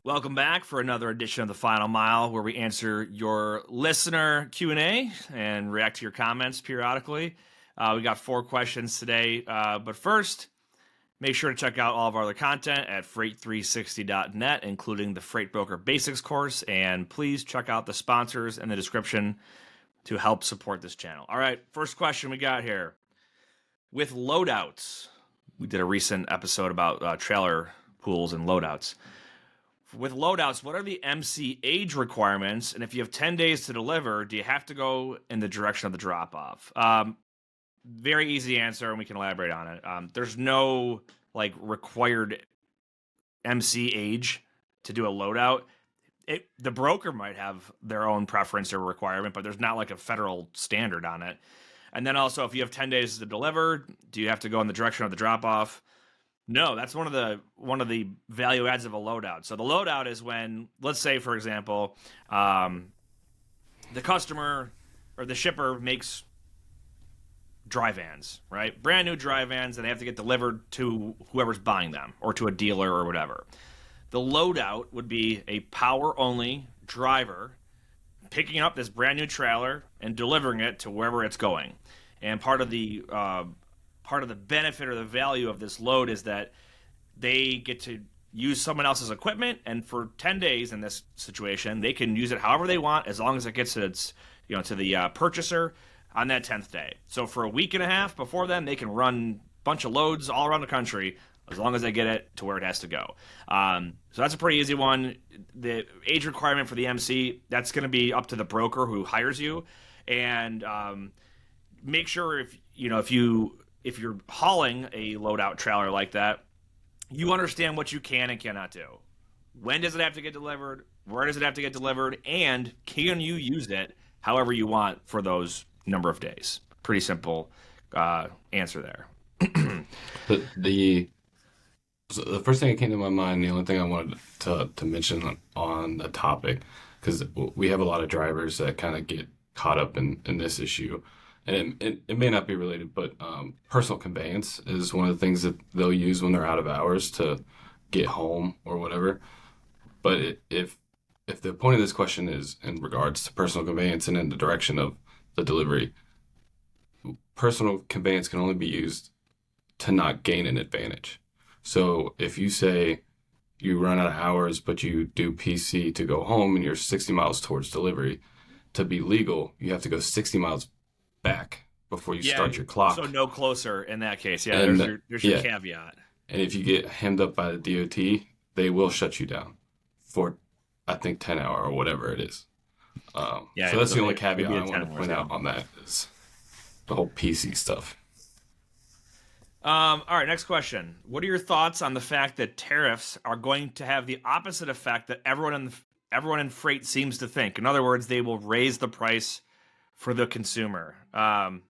Welcome back for another edition of The Final Mile, where we answer your listener Q&A and react to your comments periodically. We got 4 questions today, but first, make sure to check out all of our other content at freight360.net, including the Freight Broker Basics course, and please check out the sponsors in the description to help support this channel. All right, first question we got here. With loadouts, we did a recent episode about trailer pools and loadouts. With loadouts, what are the MC age requirements? And if you have 10 days to deliver, do you have to go in the direction of the drop-off? Very easy answer, and we can elaborate on it. There's no required MC age to do a loadout. The broker might have their own preference or requirement, but there's not like a federal standard on it. And then also, if you have 10 days to deliver, do you have to go in the direction of the drop-off? No, that's one of the value adds of a loadout. So the loadout is when, let's say, for example, the customer or the shipper makes dry vans, right? Brand new dry vans, and they have to get delivered to whoever's buying them or to a dealer or whatever. The loadout would be a power-only driver picking up this brand new trailer and delivering it to wherever it's going. And part of the benefit or the value of this load is that they get to use someone else's equipment, and for 10 days in this situation, they can use it however they want as long as it gets to the purchaser on that 10th day. So for a week and a half before then, they can run a bunch of loads all around the country as long as they get it to where it has to go. So that's a pretty easy one. The age requirement for the MC, that's going to be up to the broker who hires you, and make sure if you're hauling a loadout trailer like that, you understand what you can and cannot do. When does it have to get delivered? Where does it have to get delivered? And can you use it however you want for those number of days? Pretty simple answer there. The first thing that came to my mind, the only thing I wanted to mention on the topic, because we have a lot of drivers that kind of get caught up in this issue, and it may not be related, but personal conveyance is one of the things that they'll use when they're out of hours to get home or whatever. But if the point of this question is in regards to personal conveyance and in the direction of the delivery, personal conveyance can only be used to not gain an advantage. So if you say you run out of hours, but you do PC to go home and you're 60 miles towards delivery, to be legal, you have to go 60 miles back before you start your clock. So no closer in that case. Yeah, and there's your caveat. And if you get hemmed up by the DOT, they will shut you down for, I think, 10 hour or whatever it is. So that's the only caveat I want to point out on that is the whole PC stuff. All right, next question. What are your thoughts on the fact that tariffs are going to have the opposite effect that everyone in freight seems to think? In other words, they will raise the price for the consumer. Ben,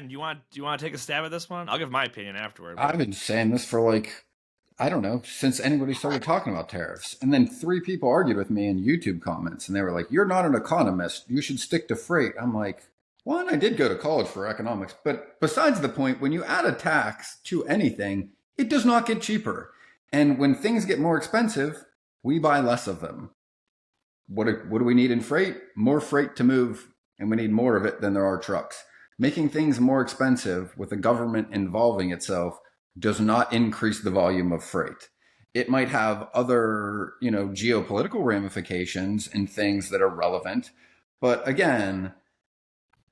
do you want to take a stab at this one? I'll give my opinion afterward. I've been saying this for I don't know, since anybody started talking about tariffs. And then 3 people argued with me in YouTube comments, and they were like, "You're not an economist. You should stick to freight." I'm like, one, I did go to college for economics, but besides the point, when you add a tax to anything, it does not get cheaper. And when things get more expensive, we buy less of them. What do we need in freight? More freight to move, and we need more of it than there are trucks. Making things more expensive with the government involving itself does not increase the volume of freight. It might have other, geopolitical ramifications and things that are relevant. But again,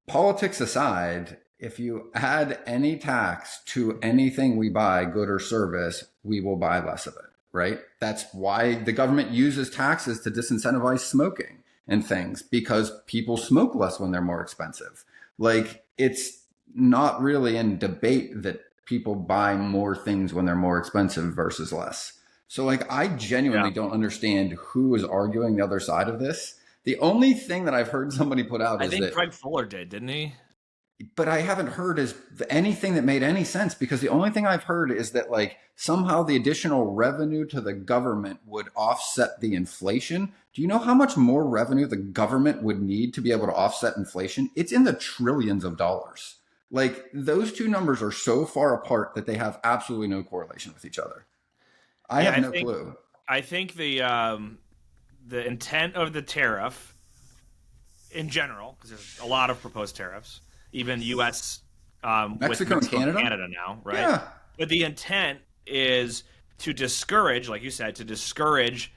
politics aside, if you add any tax to anything we buy, good or service, we will buy less of it, right? That's why the government uses taxes to disincentivize smoking and things, because people smoke less when they're more expensive. It's not really in debate that people buy more things when they're more expensive versus less. So I genuinely don't understand who is arguing the other side of this. The only thing that I've heard somebody put out is that... I think Craig Fuller did, didn't he? But I haven't heard anything that made any sense, because the only thing I've heard is that somehow the additional revenue to the government would offset the inflation. Do you know how much more revenue the government would need to be able to offset inflation? It's in the trillions of dollars. Those two numbers are so far apart that they have absolutely no correlation with each other. I have no clue. I think the intent of the tariff in general, because there's a lot of proposed tariffs, even U.S. With Mexico and Mexico and Canada? Canada now, right? Yeah. But the intent is to discourage, like you said, to discourage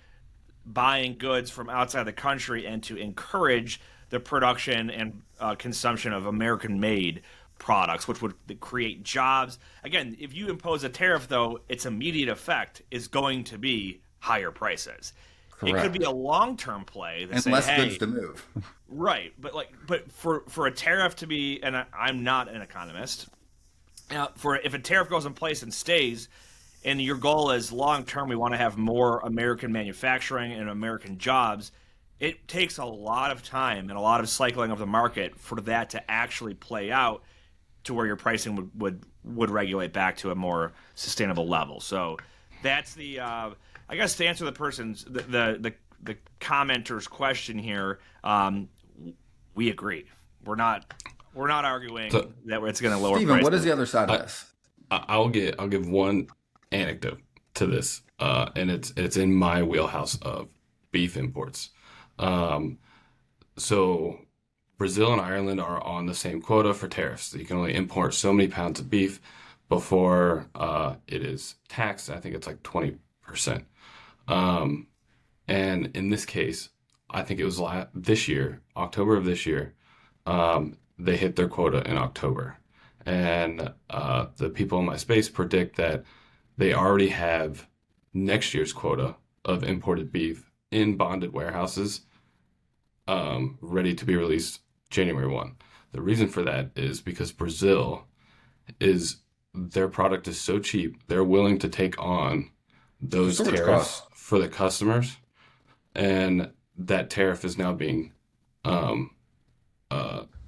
buying goods from outside the country and to encourage the production and consumption of American-made products, which would create jobs. Again, if you impose a tariff, though, its immediate effect is going to be higher prices. It could be Correct. a long-term play that And say, less goods "Hey, to move. right," but for a tariff to be, and I'm not an economist, for if a tariff goes in place and stays, and your goal is long term, we want to have more American manufacturing and American jobs. It takes a lot of time and a lot of cycling of the market for that to actually play out to where your pricing would regulate back to a more sustainable level. So that's the I guess to answer the person's the commenter's question here. We agree. We're not arguing So, that it's going to lower Steven, prices. what is the other side of I, this? I'll give one anecdote to this, and it's in my wheelhouse of beef imports. Um, so Brazil and Ireland are on the same quota for tariffs. You can only import so many pounds of beef before it is taxed. I think it's like 20%. Um, and in this case, I think it was this year, October of this year, they hit their quota in October. And the people in my space predict that they already have next year's quota of imported beef in bonded warehouses, ready to be released January 1. The reason for that is because Brazil is their product is so cheap, they're willing to take on those Storage tariffs costs. for the customers, and that tariff is now being um,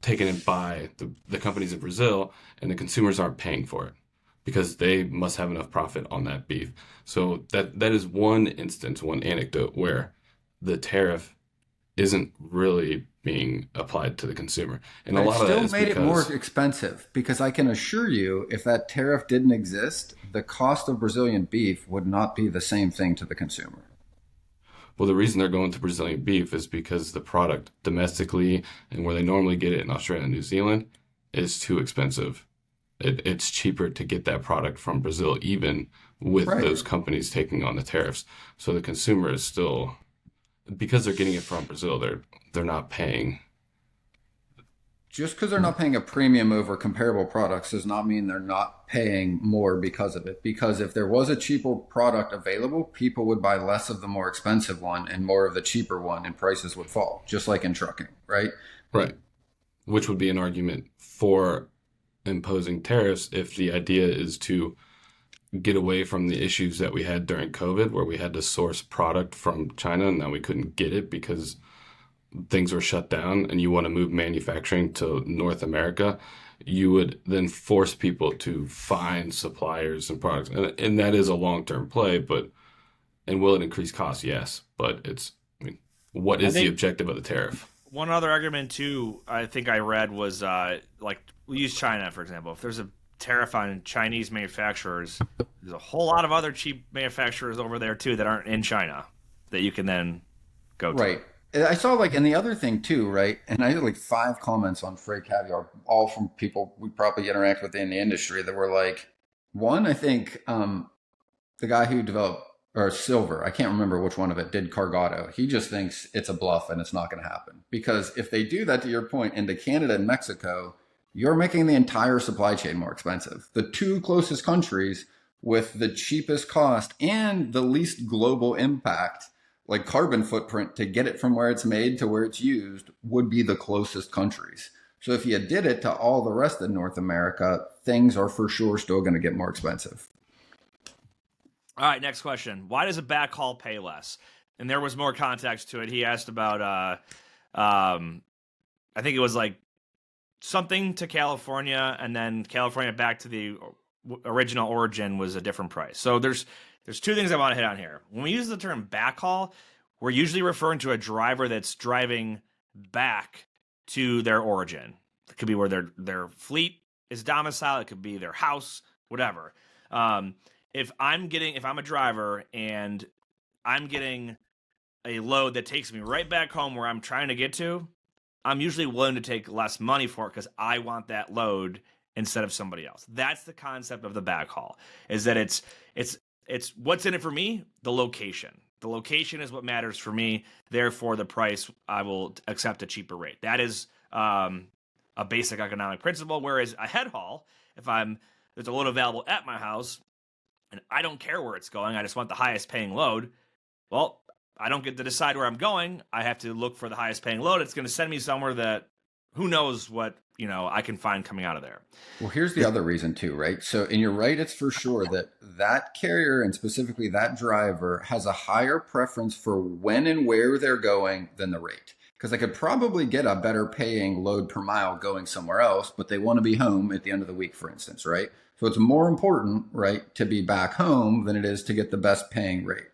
taken in by the companies in Brazil, and the consumers aren't paying for it because they must have enough profit on that beef. So that is one instance, one anecdote where the tariff isn't really being applied to the consumer, and a But it lot of that still is made it more because expensive because I can assure you, if that tariff didn't exist, the cost of Brazilian beef would not be the same thing to the consumer. well, the reason they're going to Brazilian beef is because the product domestically and where they normally get it in Australia and New Zealand is too expensive. It's cheaper to get that product from Brazil, even with Right. those companies taking on the tariffs. So the consumer is still, because they're getting it from Brazil, they're not paying. Just because they're not paying a premium over comparable products does not mean they're not paying more because of it. Because if there was a cheaper product available, people would buy less of the more expensive one and more of the cheaper one, and prices would fall, just like in trucking, right? Right. Which would be an argument for imposing tariffs if the idea is to get away from the issues that we had during COVID, where we had to source product from China and now we couldn't get it because things were shut down, and you want to move manufacturing to North America, you would then force people to find suppliers and products. And that is a long-term play, and will it increase costs? Yes. But I mean, what I is the think objective of the tariff? one other argument too, I think I read was like we use China for example. If there's a tariff on Chinese manufacturers, there's a whole lot of other cheap manufacturers over there too that aren't in China that you can then go to. Right. I saw and the other thing too, right? And I had like 5 comments on Freight Caviar, all from people we probably interact with in the industry that were like, one, I think the guy who developed, or Silver, I can't remember which one of it, did Cargado. He just thinks it's a bluff and it's not going to happen. Because if they do that, to your point, into Canada and Mexico, you're making the entire supply chain more expensive. The two closest countries with the cheapest cost and the least global impact, like carbon footprint, to get it from where it's made to where it's used, would be the closest countries. So if you did it to all the rest of North America, things are for sure still going to get more expensive. All right, next question. Why does a backhaul pay less? And there was more context to it. He asked about I think it was like something to California, and then California back to the original origin was a different price. So there's two things I want to hit on here. When we use the term backhaul, we're usually referring to a driver that's driving back to their origin. It could be where their fleet is domiciled. It could be their house, whatever. If I'm a driver and I'm getting a load that takes me right back home where I'm trying to get to, I'm usually willing to take less money for it because I want that load instead of somebody else. That's the concept of the backhaul, is that it's what's in it for me, the location. The location is what matters for me. Therefore, the price, I will accept a cheaper rate. That is a basic economic principle. Whereas a head haul, if there's a load available at my house and I don't care where it's going, I just want the highest paying load. Well, I don't get to decide where I'm going. I have to look for the highest paying load. It's going to send me somewhere that who knows what, I can find coming out of there. Well, here's the other reason too, right? So, and you're right, it's for sure that carrier and specifically that driver has a higher preference for when and where they're going than the rate. Because they could probably get a better paying load per mile going somewhere else, but they want to be home at the end of the week, for instance, right? So it's more important, right, to be back home than it is to get the best paying rate.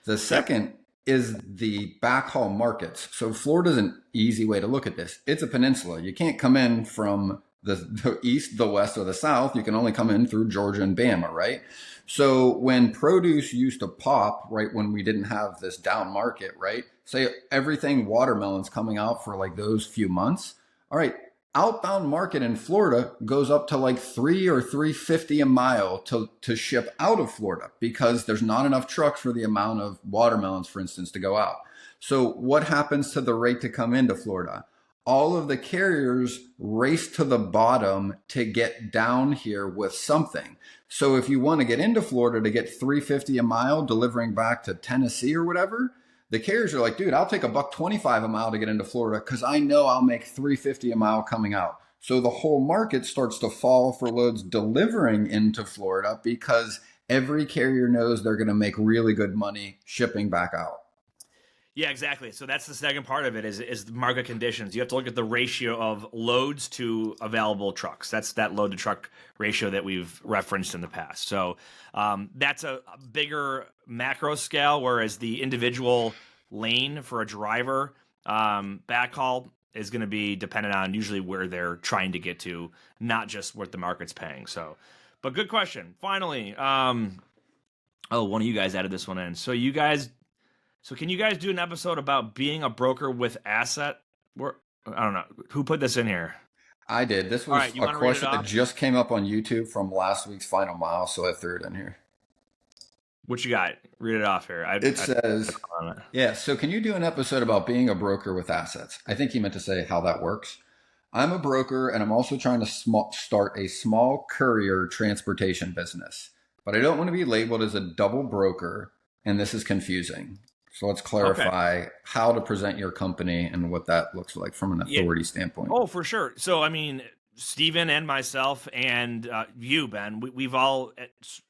The second is the backhaul markets. So Florida's an easy way to look at this. It's a peninsula. You can't come in from the east, the west, or the south. You can only come in through Georgia and Bama, right? So when produce used to pop, right, when we didn't have this down market, right? Say everything watermelons coming out for like those few months. All right, outbound market in Florida goes up to like $3 or $3.50 a mile to ship out of Florida because there's not enough trucks for the amount of watermelons, for instance, to go out. So what happens to the rate to come into Florida? All of the carriers race to the bottom to get down here with something. So if you want to get into Florida to get $3.50 a mile delivering back to Tennessee or whatever, the carriers are like, dude, I'll take $1.25 a mile to get into Florida because I know I'll make $3.50 a mile coming out. So the whole market starts to fall for loads delivering into Florida because every carrier knows they're going to make really good money shipping back out. Yeah, exactly. So that's the second part of it is the market conditions. You have to look at the ratio of loads to available trucks. That's that load to truck ratio that we've referenced in the past. So that's a bigger macro scale, whereas the individual lane for a driver backhaul is going to be dependent on usually where they're trying to get to, not just what the market's paying. So, but good question. Finally, one of you guys added this one in. So can you guys do an episode about being a broker with asset? I don't know. Who put this in here? I did. This was a question that just came up on YouTube from last week's Final Mile, so I threw it in here. What you got? Read it off here. It says, yeah, so can you do an episode about being a broker with assets? I think he meant to say how that works. I'm a broker, and I'm also trying to start a small courier transportation business, but I don't want to be labeled as a double broker, and this is confusing. So let's clarify how to present your company and what that looks like from an authority standpoint. Oh, for sure. So, I mean, Steven and myself and you, Ben, we've all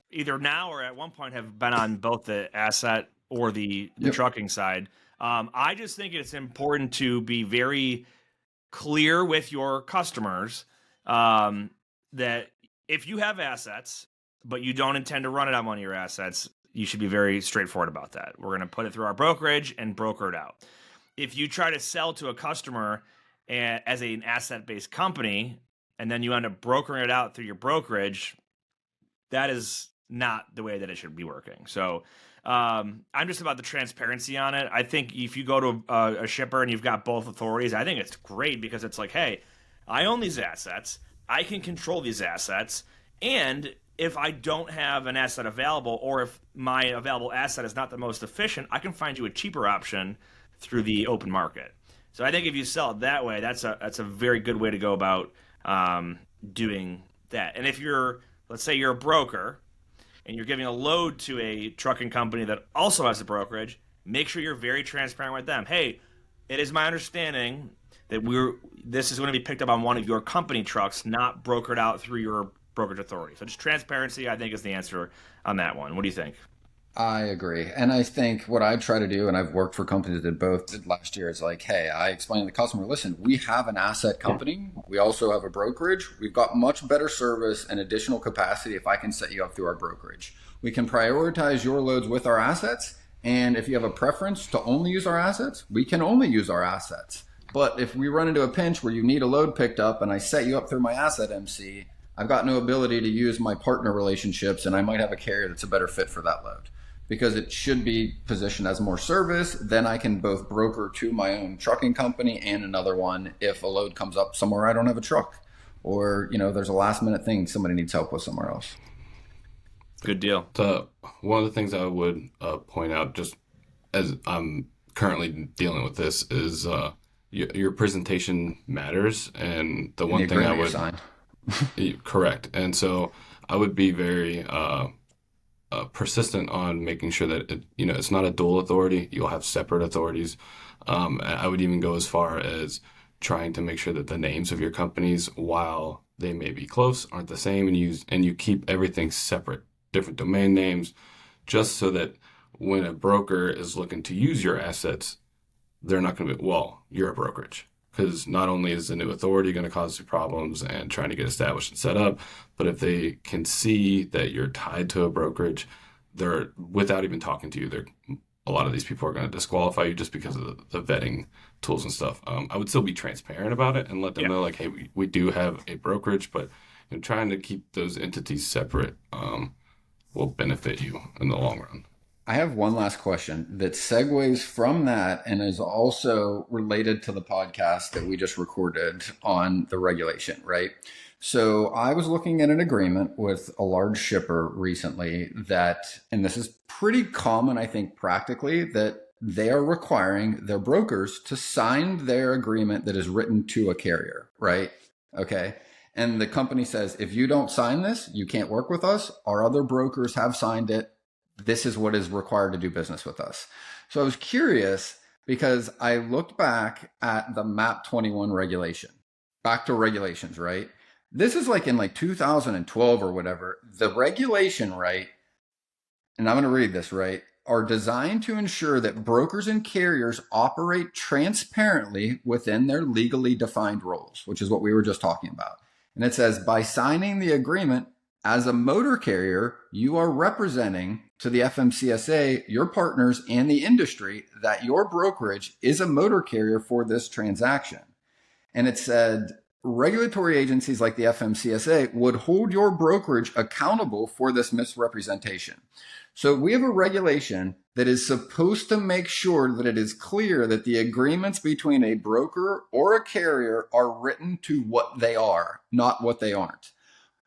either now or at one point have been on both the asset or the trucking side. I just think it's important to be very clear with your customers that if you have assets, but you don't intend to run it on one of your assets, you should be very straightforward about that. We're going to put it through our brokerage and broker it out. If you try to sell to a customer as an asset-based company, and then you end up brokering it out through your brokerage, that is not the way that it should be working. So I'm just about the transparency on it. I think if you go to a shipper and you've got both authorities, I think it's great because it's like, hey, I own these assets. I can control these assets. And if I don't have an asset available, or if my available asset is not the most efficient, I can find you a cheaper option through the open market. So I think if you sell it that way, that's a very good way to go about doing that. And if let's say you're a broker and you're giving a load to a trucking company that also has a brokerage, make sure you're very transparent with them. Hey, it is my understanding that this is going to be picked up on one of your company trucks, not brokered out through your brokerage authority. So just transparency, I think, is the answer on that one. What do you think? I agree. And I think what I try to do, and I've worked for companies that did last year, is like, hey, I explain to the customer, listen, we have an asset company. We also have a brokerage. We've got much better service and additional capacity if I can set you up through our brokerage. We can prioritize your loads with our assets. And if you have a preference to only use our assets, we can only use our assets. But if we run into a pinch where you need a load picked up and I set you up through my asset MC, I've got no ability to use my partner relationships, and I might have a carrier that's a better fit for that load. because it should be positioned as more service. Then I can both broker to my own trucking company and another one if a load comes up somewhere I don't have a truck, or there's a last minute thing somebody needs help with somewhere else. Good deal. One of the things I would point out, just as I'm currently dealing with this, is your presentation matters, and the one thing I would correct, and so I would be very persistent on making sure that it's not a dual authority. You'll have separate authorities. I would even go as far as trying to make sure that the names of your companies, while they may be close, aren't the same, and you keep everything separate, different domain names, just so that when a broker is looking to use your assets, they're not going to be, well, you're a brokerage. Because not only is the new authority going to cause you problems and trying to get established and set up, but if they can see that you're tied to a brokerage, they're, without even talking to you, a lot of these people are going to disqualify you just because of the vetting tools and stuff. I would still be transparent about it and let them know, like, hey, we do have a brokerage, but trying to keep those entities separate will benefit you in the long run. I have one last question that segues from that and is also related to the podcast that we just recorded on the regulation, right? So I was looking at an agreement with a large shipper recently that, and this is pretty common, I think, practically, that they are requiring their brokers to sign their agreement that is written to a carrier, right? Okay. And the company says, if you don't sign this, you can't work with us. Our other brokers have signed it. This is what is required to do business with us. So I was curious because I looked back at the MAP 21 regulation, back to regulations, right? This is like in 2012 or whatever. The regulation, right? And I'm going to read this, right? Are designed to ensure that brokers and carriers operate transparently within their legally defined roles, which is what we were just talking about. And it says, by signing the agreement as a motor carrier, you are representing to the FMCSA, your partners, and the industry that your brokerage is a motor carrier for this transaction. And it said regulatory agencies like the FMCSA would hold your brokerage accountable for this misrepresentation. So we have a regulation that is supposed to make sure that it is clear that the agreements between a broker or a carrier are written to what they are, not what they aren't.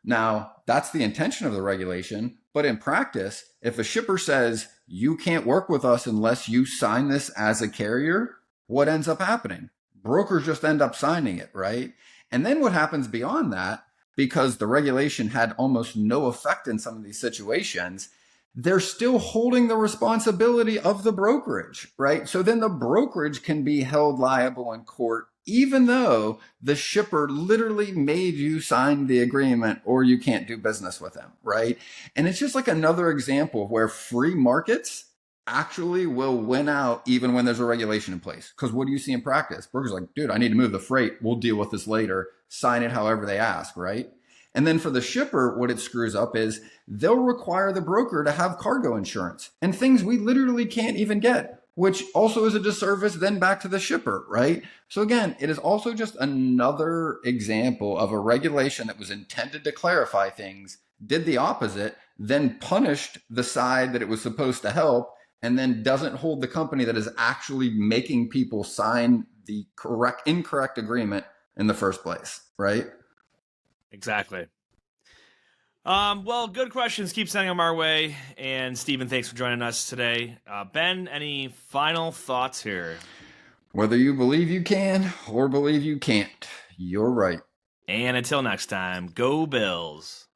Now, that's the intention of the regulation, but in practice, if a shipper says, you can't work with us unless you sign this as a carrier, what ends up happening? Brokers just end up signing it, right? And then what happens beyond that, because the regulation had almost no effect in some of these situations, they're still holding the responsibility of the brokerage, right? So then the brokerage can be held liable in court, even though the shipper literally made you sign the agreement or you can't do business with them, right? And it's just like another example of where free markets actually will win out even when there's a regulation in place. Because what do you see in practice? Brokers are like, dude, I need to move the freight. We'll deal with this later. Sign it however they ask, right? And then for the shipper, what it screws up is they'll require the broker to have cargo insurance and things we literally can't even get, which also is a disservice then back to the shipper, right? So again, it is also just another example of a regulation that was intended to clarify things, did the opposite, then punished the side that it was supposed to help, and then doesn't hold the company that is actually making people sign the incorrect agreement in the first place, right? Exactly. Well, good questions. Keep sending them our way. And Stephen, thanks for joining us today. Ben, any final thoughts here? Whether you believe you can or believe you can't, you're right. And until next time, go Bills.